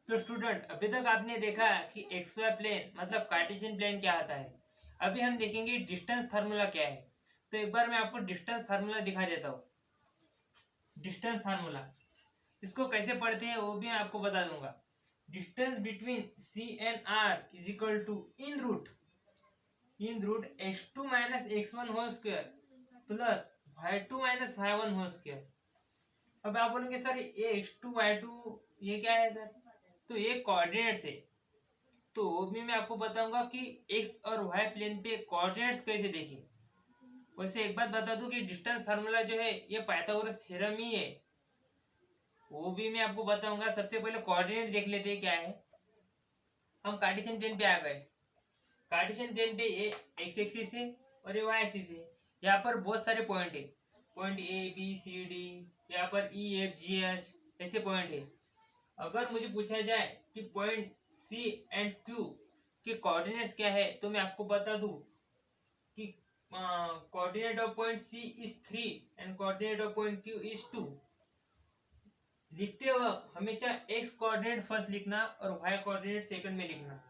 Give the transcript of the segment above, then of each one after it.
तो स्टूडेंट अभी तक आपने देखा कि एक्स वाई प्लेन मतलब कार्टेशियन प्लेन क्या आता है। अभी हम देखेंगे डिस्टेंस फार्मूला क्या है। तो एक बार मैं आपको डिस्टेंस फार्मूला दिखा देता हूँ। डिस्टेंस फार्मूला इसको कैसे पढ़ते हैं वो भी मैं आपको बता दूंगा। Distance between C and R is equal to in root x2 minus x1 whole square plus y2 minus y1 whole square. अब आप बोलेंगे सर ये x2 y2 ये क्या है सर। तो ये कोऑर्डिनेट्स है। तो वो भी मैं आपको बताऊंगा कि एक्स और वाई प्लेन पे कोऑर्डिनेट्स कैसे देखें। वैसे एक बात बता दूं कि डिस्टेंस फार्मूला जो है ये पाइथागोरस थ्योरम ही है। वो भी मैं आपको बताऊंगा। सबसे पहले कोऑर्डिनेट देख लेते हैं क्या है। हम कार्टेशियन प्लेन पे आ गए। कार्टेशियन प्लेन पे ये एक्स एक्सिस है और ये वाई एक्सिस है। यहाँ पर बहुत सारे पॉइंट है। Point A B C D, यहाँ पर ई एफ जी एच ऐसे पॉइंट है। अगर मुझे पूछा जाए कि पॉइंट सी एंड क्यू के कोऑर्डिनेट्स क्या है तो मैं आपको बता दूं कि coordinate of point C is 3 and coordinate of point Q is 2। लिखते वक्त हमेशा एक्स कोऑर्डिनेट फर्स्ट लिखना और वाई कोऑर्डिनेट सेकंड में लिखना।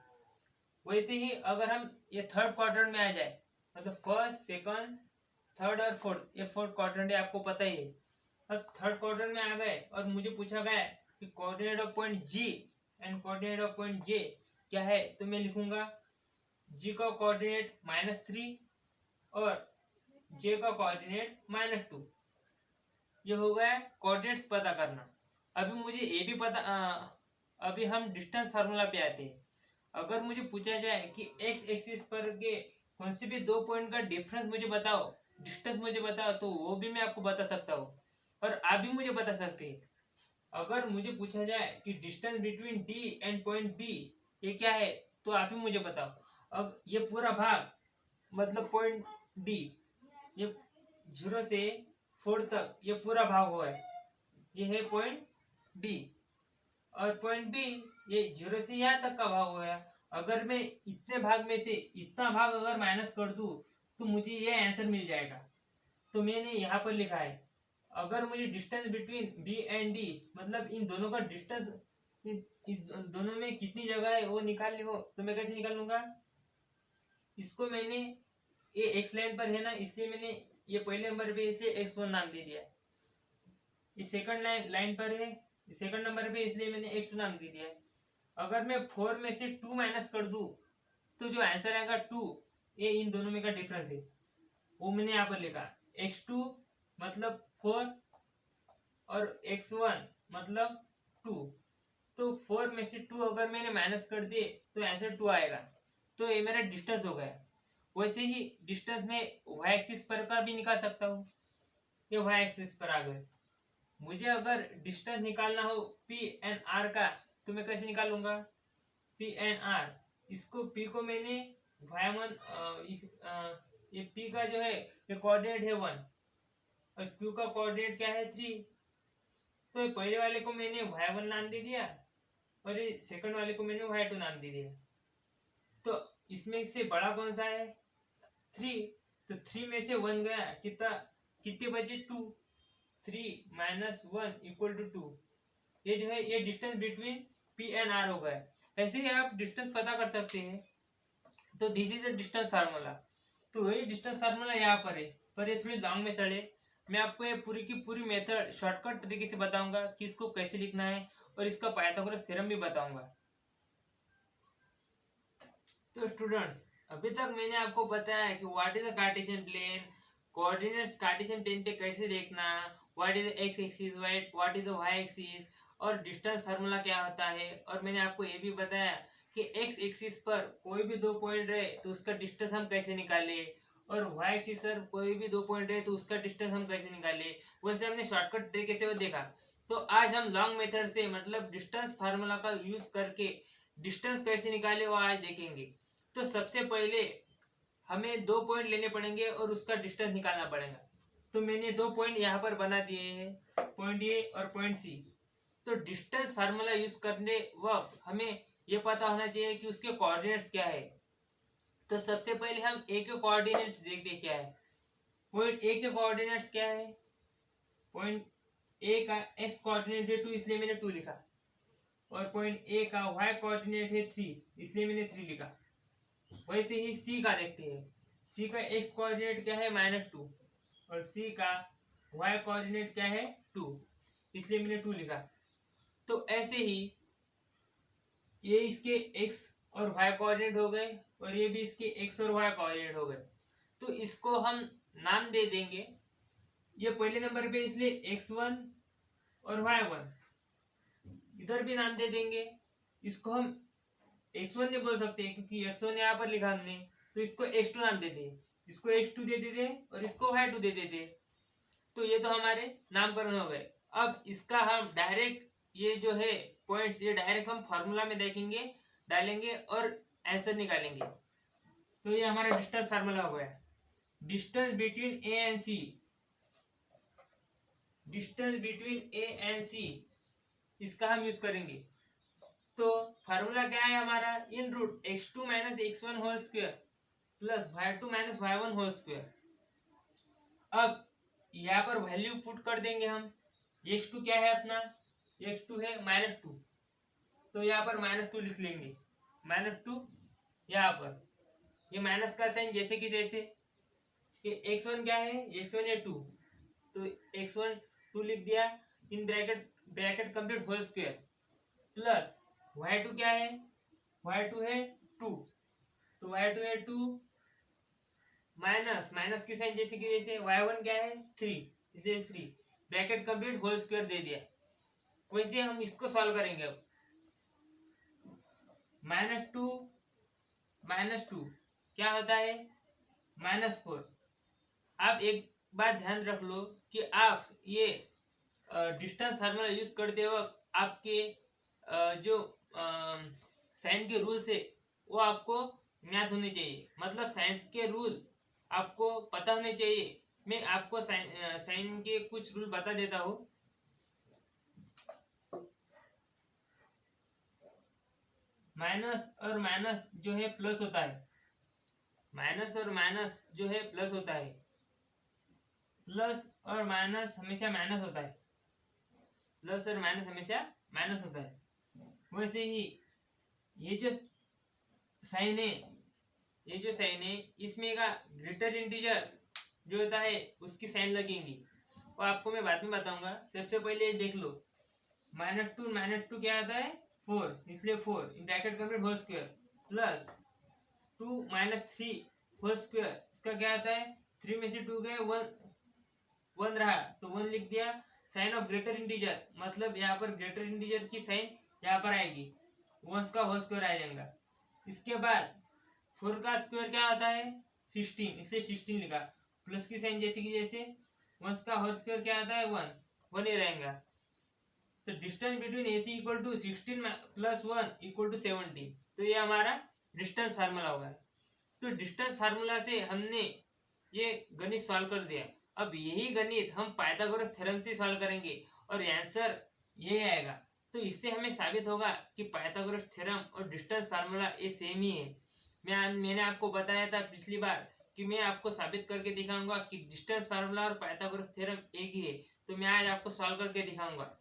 वैसे ही अगर हम ये थर्ड क्वाड्रेंट में आ जाए मतलब फर्स्ट सेकंड थर्ड और फोर्थ, ये फोर्थ क्वाड्रेंट है आपको पता ही है। अब थर्ड क्वाड्रेंट में आ गए और मुझे पूछा गया कि coordinate of point G and coordinate of point J क्या है तो मैं लिखूंगा जी का कोऑर्डिनेट -3 और जे का कोऑर्डिनेट -2। ये हो गया कोऑर्डिनेट्स पता करना। अभी मुझे ये भी पता अभी हम डिस्टेंस फार्मूला पे आते हैं। अगर मुझे पूछा जाए कि एक्स एक्सिस पर के कौन से भी दो पॉइंट का डिफरेंस मुझे बताओ, डिस्टेंस मुझे बताओ, तो वो भी मैं आपको बता सकता हूँ और आप भी मुझे बता सकते हैं। अगर मुझे पूछा जाए कि distance between D and point B ये क्या है तो आप ही मुझे बताओ। अब ये पूरा भाग मतलब पॉइंट डी, ये 0 से 4 तक ये पूरा भाग हुआ है, ये है पॉइंट डी। और पॉइंट बी ये 0 से यहाँ तक का भाग हुआ है। अगर मैं इतने भाग में से इतना भाग अगर माइनस कर दूं तो मुझे ये आंसर मिल जाएगा। तो मैंने यहाँ पर लिखा है अगर मुझे distance between B and D मतलब इन दोनों का डिस्टेंस इस दोनों में कितनी जगह है वो निकालनी हो तो मैं कैसे निकालूंगा। इसको मैंने ये एक्स लाइन पर है ना इसलिए मैंने ये पहले नंबर पे इसे x1 नाम दे दिया। ये सेकंड लाइन पर है सेकंड नंबर पे इसलिए मैंने x2 नाम दे दिया है। अगर मैं 4 में से 2 माइनस कर दूं तो जो आंसर आएगा 2, ये इन दोनों में का डिफरेंस है वो मैंने यहाँ पर लिखा x2 मतलब 4 और x1 मतलब 2। तो 4 में से 2 अगर मैंने माइनस कर दिए तो आंसर 2 आएगा। तो ये मेरा डिस्टेंस हो गया। वैसे ही डिस्टेंस में y एक्सिस पर का भी निकाल सकता हूँ। ये y एक्सिस पर आ गए। मुझे अगर डिस्टेंस निकालना हो P एंड R का तो मैं कैसे निकालूंगा P एंड R। इसको P को मैंने y1 ये P का जो है ये कोऑर्डिनेट है 1 और Q का कोऑर्डिनेट क्या है 3। तो ये पहले वाले को मैंने y1 नाम दे दिया और ये सेकंड वाले को मैंने y2 नाम दे दिया। तो इसमें से बड़ा कौन सा है 3। तो 3 में से 1 गया कितना, कितने बचे 2। 3 माइनस 1 इक्वल टू 2। ये जो है ये distance between P and R हो गया। ऐसे ही आप डिस्टेंस पता कर सकते हैं। तो this is the distance formula. तो वही डिस्टेंस फार्मूला यहाँ पर है पर ये थोड़ी लॉन्ग मेथड है। मैं आपको ये पूरी की पूरी मेथड शॉर्टकट तरीके से बताऊंगा कि इसको कैसे लिखना है और इसका पाइथागोरस थ्योरम भी बताऊंगा। तो स्टूडेंट्स अभी तक मैंने आपको बताया कि what is the Cartesian plane, coordinates Cartesian plane पे कैसे देखना, what is X axis, what is the Y axis और डिस्टेंस फार्मूला क्या होता है। और मैंने आपको ये भी बताया कि एक्स एक्सिस पर कोई भी दो पॉइंट रहे तो उसका डिस्टेंस हम कैसे निकाले और वाई एक्सिस पर कोई भी दो पॉइंट रहे तो उसका डिस्टेंस हम कैसे निकाले। वैसे हमने शॉर्टकट तरीके से वो देखा। तो आज हम लॉन्ग मेथड से मतलब डिस्टेंस फार्मूला का यूज करके डिस्टेंस कैसे निकाले वो आज देखेंगे। तो सबसे पहले हमें दो पॉइंट लेने पड़ेंगे और उसका डिस्टेंस निकालना पड़ेगा। तो मैंने दो पॉइंट यहाँ पर बना दिए हैं, पॉइंट ए और पॉइंट सी। तो डिस्टेंस फार्मूला यूज करने वक्त हमें ये पता होना चाहिए कि उसके कोऑर्डिनेट्स क्या है। तो सबसे पहले हम ए के कोऑर्डिनेट्स देखते क्या है। पॉइंट ए के कोऑर्डिनेट्स क्या है, पॉइंट ए का एक्स कोऑर्डिनेट है 2 इसलिए मैंने 2 लिखा। और पॉइंट ए का y कोऑर्डिनेट है 3, इसलिए मैंने 3 लिखा। वैसे ही सी का देखते हैं। सी का x कोऑर्डिनेट क्या है -2 और सी का y कोऑर्डिनेट क्या है 2, इसलिए मैंने 2 लिखा। तो ऐसे ही ये इसके x और y कोऑर्डिनेट हो गए और ये भी इसके x और y कोऑर्डिनेट हो गए। तो इसको हम नाम दे देंगे, ये पहले नंबर पे इसलिए x1 और y1, इधर भी नाम दे देंगे। इसको हम x1 नहीं बोल सकते क्योंकि x1 यहाँ पर लिखा हमने, तो इसको x2 नाम दे दे, इसको x2 दे देते और इसको y2 दे देते। तो ये तो हमारे नामकरण हो गए। अब इसका हम डायरेक्ट ये जो है पॉइंट्स, ये डायरेक्ट हम फॉर्मूला में देखेंगे, डालेंगे और आंसर निकालेंगे। तो ये हमारा डिस्टेंस फार्मूला हो गया। Distance between A and C, distance between A and C, इसका हम यूज करेंगे। तो फार्मूला क्या है हमारा, इन root x2 minus x1 whole square plus y2 minus y1 whole square. अब यहाँ पर वैल्यू पुट कर देंगे हम। x2 क्या है अपना, x2 है -2, तो यहाँ पर -2 लिख लेंगे। -2 यहाँ पर ये माइनस का साइन जैसे कि जैसे, x1 क्या है, x1 है 2, तो x1 2 लिख दिया in bracket complete whole square plus y2 क्या है, y2 है 2, तो y2 है 2 माइनस की साइन जैसे कि जैसे, y1 क्या है 3, इसलिए 3 ब्रैकेट कंप्लीट होल स्क्वायर दे दिया। वैसे हम इसको सॉल्व करेंगे। अब -2 क्या होता है -4। आप एक बात ध्यान रख लो कि आप ये डिस्टेंस फार्मूला यूज करते वक्त आपके जो साइन के रूल्स है वो आपको ज्ञात होने चाहिए, मतलब साइंस के रूल आपको पता होने चाहिए। मैं आपको साइन के कुछ रूल बता देता हूँ। माइनस और माइनस जो है प्लस होता है, माइनस और माइनस जो है प्लस होता है, प्लस और माइनस हमेशा माइनस होता है, प्लस और माइनस हमेशा माइनस होता है। वैसे ही ये जो साइन है, ये जो साइन है इसमें का ग्रेटर इंटीजर जो होता है उसकी साइन लगेंगी, वो आपको मैं बाद में बताऊंगा। सबसे पहले देख लो, -2 क्या आता है 4, इसलिए 4 in bracket complete whole square plus 2 - 3 whole square, इसका क्या आता है 3 में से 2 गए 1 रहा, तो 1 लिख दिया। साइन ऑफ ग्रेटर इंटीजर, मतलब यहाँ पर ग्रेटर इंटीजर की साइन यहाँ पर आएगी, 1 का होल स्क्वायर आ जाएगा। इसके बाद 4 का स्क्वायर क्या आता है 16, इसलिए 16 लिखा, प्लस की साइन जैसे कि जैसे, 1 का होल स्क्वायर क्या आता है 1 ही रहेगा। तो distance between AC equal to 16 plus 1 equal to 17, तो ये हमारा डिस्टेंस फार्मूला होगा। तो डिस्टेंस फार्मूला से हमने ये गणित सॉल्व कर दिया। अब यही गणित हम पाइथागोरस थ्योरम से सॉल्व करेंगे और आंसर ये आएगा। तो इससे हमें साबित होगा कि पाइथागोरस थ्योरम और डिस्टेंस फार्मूला ये सेम ही है। मैंने आपको बताया था पिछली बार कि मैं आपको साबित करके दिखाऊंगा कि डिस्टेंस फार्मूला और पाइथागोरस थ्योरम एक ही है। तो मैं आज आपको सॉल्व करके दिखाऊंगा।